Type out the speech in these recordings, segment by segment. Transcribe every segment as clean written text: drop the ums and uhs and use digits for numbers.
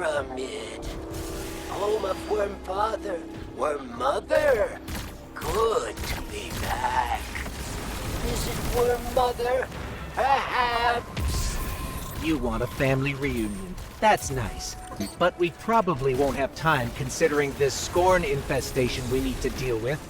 pyramid. Home of Worm Father, Worm Mother. Good to be back. Visit Worm Mother, perhaps. You want a family reunion. That's nice. But we probably won't have time considering this scorn infestation we need to deal with.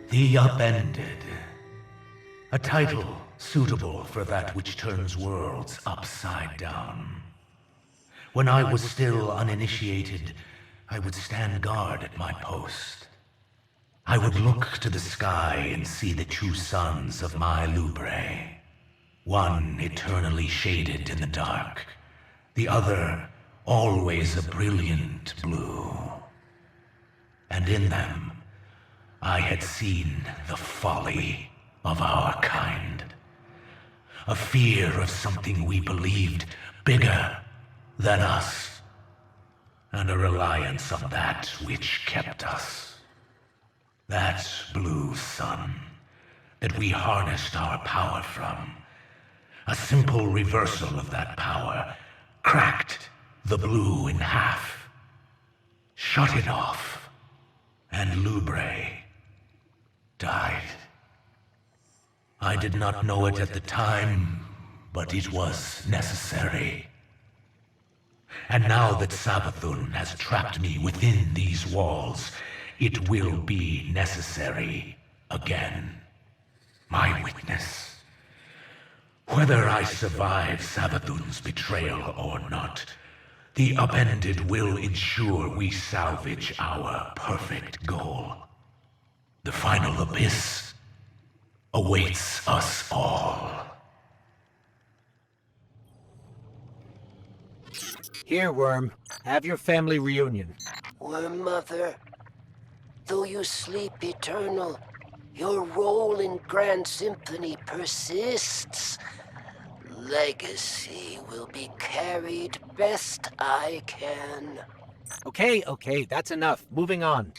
The Upended. A title suitable for that which turns worlds upside down. When I was still uninitiated, I would stand guard at my post. I would look to the sky and see the two sons of my Lubre. One eternally shaded in the dark, the other always a brilliant blue. And in them, I had seen the folly of our kind. A fear of something we believed bigger than us, and a reliance on that which kept us. That blue sun that we harnessed our power from. A simple reversal of that power cracked the blue in half, shut it off, and Lubre died. I did not know it at the time, but it was necessary. And now that Savathun has trapped me within these walls, it will be necessary again. My witness. Whether I survive Savathun's betrayal or not, the Upended will ensure we salvage our perfect goal. The final abyss awaits us all. Here, Worm. Have your family reunion. Worm Mother, though you sleep eternal, your role in Grand Symphony persists. Legacy will be carried best I can. Okay, that's enough. Moving on.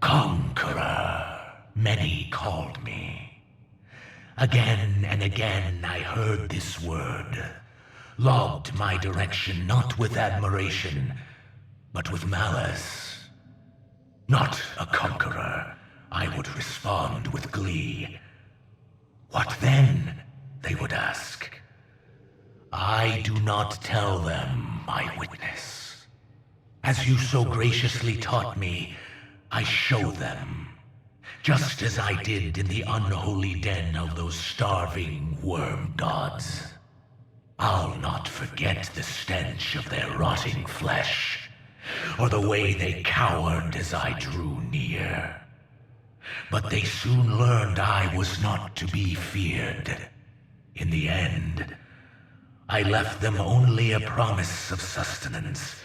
Conqueror, many called me. Again and again I heard this word, logged my direction not with admiration, but with malice. Not a conqueror, I would respond with glee. What then, they would ask. I do not tell them, my witness. As you so graciously taught me, I show them, just as I did in the unholy den of those starving worm gods. I'll not forget the stench of their rotting flesh, or the way they cowered as I drew near. But they soon learned I was not to be feared. In the end, I left them only a promise of sustenance,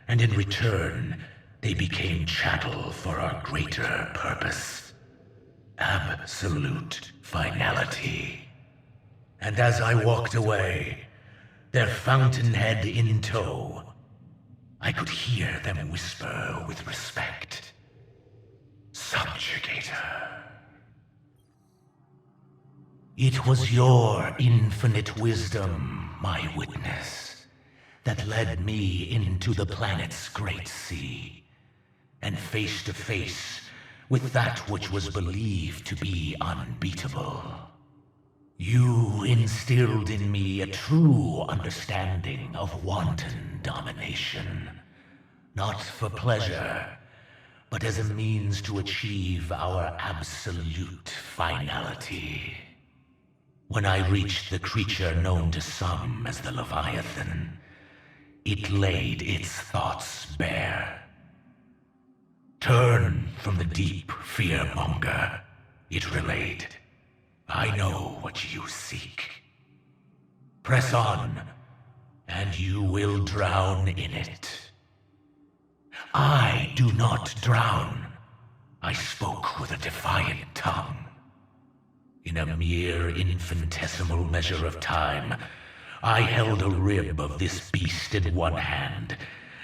and in return, they became chattel for our greater purpose. Absolute finality. And as I walked away, their fountainhead in tow, I could hear them whisper with respect. Subjugator. It was your infinite wisdom, my witness, that led me into the planet's great sea, and face to face with that which was believed to be unbeatable. You instilled in me a true understanding of wanton domination, not for pleasure, but as a means to achieve our absolute finality. When I reached the creature known to some as the Leviathan, it laid its thoughts bare. Turn from the deep fearmonger, it relayed. I know what you seek. Press on, and you will drown in it. I do not drown. I spoke with a defiant tongue. In a mere infinitesimal measure of time, I held a rib of this beast in one hand,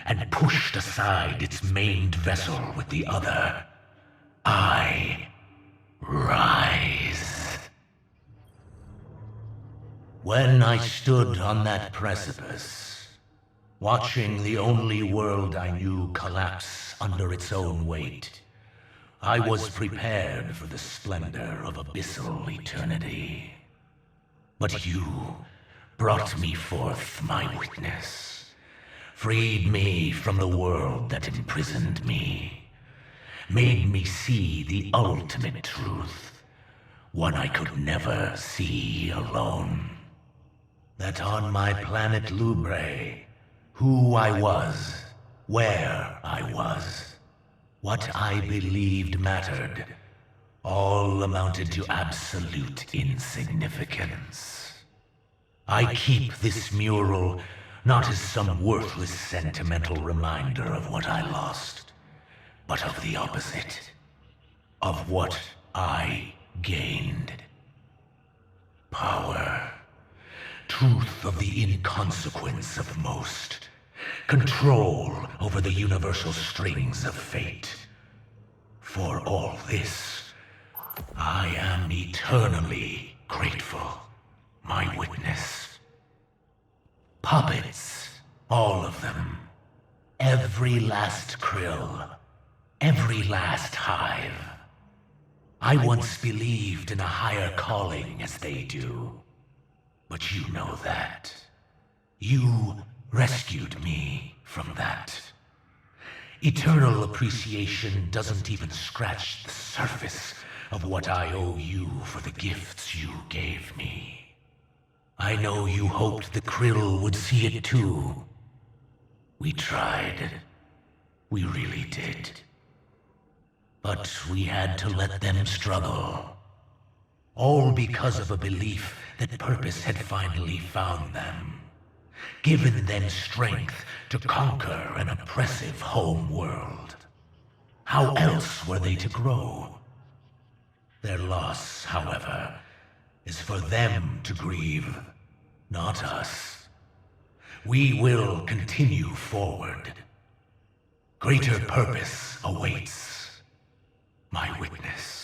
and pushed aside its maimed vessel with the other. I rise. When I stood on that precipice, watching the only world I knew collapse under its own weight, I was prepared for the splendor of abyssal eternity. But you brought me forth my witness, freed me from the world that imprisoned me, made me see the ultimate truth, one I could never see alone. That on my planet Lubre, who I was, where I was, what I believed mattered, all amounted to absolute insignificance. I keep this mural not as some worthless sentimental reminder of what I lost, but of the opposite, of what I gained. Power, truth of the inconsequence of most, control over the universal strings of fate. For all this, I am eternally grateful, my witness. Puppets, all of them. Every last krill, every last hive. I once believed in a higher calling as they do. But you know that. You rescued me from that. Eternal appreciation doesn't even scratch the surface of what I owe you for the gifts you gave me. I know you hoped the krill would see it too. We tried. We really did. But we had to let them struggle. All because of a belief that purpose had finally found them, given them strength to conquer an oppressive home world. How else were they to grow? Their loss, however, is for them to grieve, not us. We will continue forward. Greater purpose awaits, my witness.